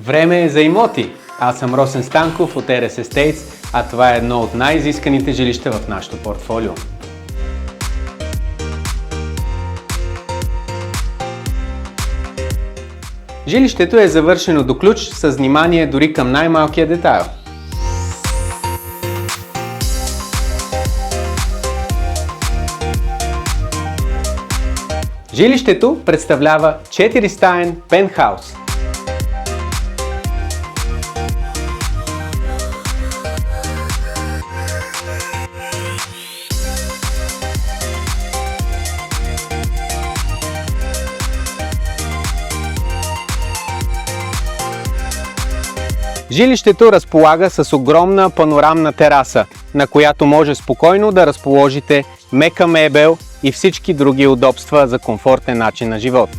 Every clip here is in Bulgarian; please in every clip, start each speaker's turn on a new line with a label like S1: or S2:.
S1: Време е за имоти! Аз съм Росен Станков от RS Estates, а това е едно от най-изисканите жилища в нашото портфолио. Жилището е завършено до ключ с внимание дори към най-малкия детайл. Жилището представлява 4-стаен пентхаус. Жилището разполага с огромна панорамна тераса, на която може спокойно да разположите мека мебел и всички други удобства за комфортен начин на живот.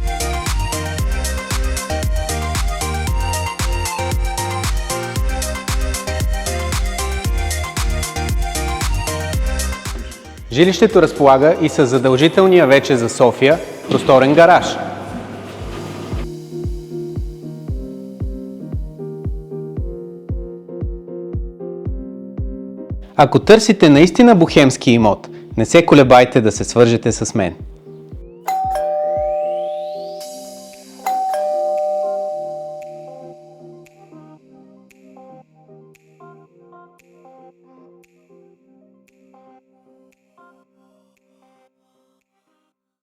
S1: Жилището разполага и с задължителния вече за София просторен гараж. Ако търсите наистина бохемски имот, не се колебайте да се свържете с мен.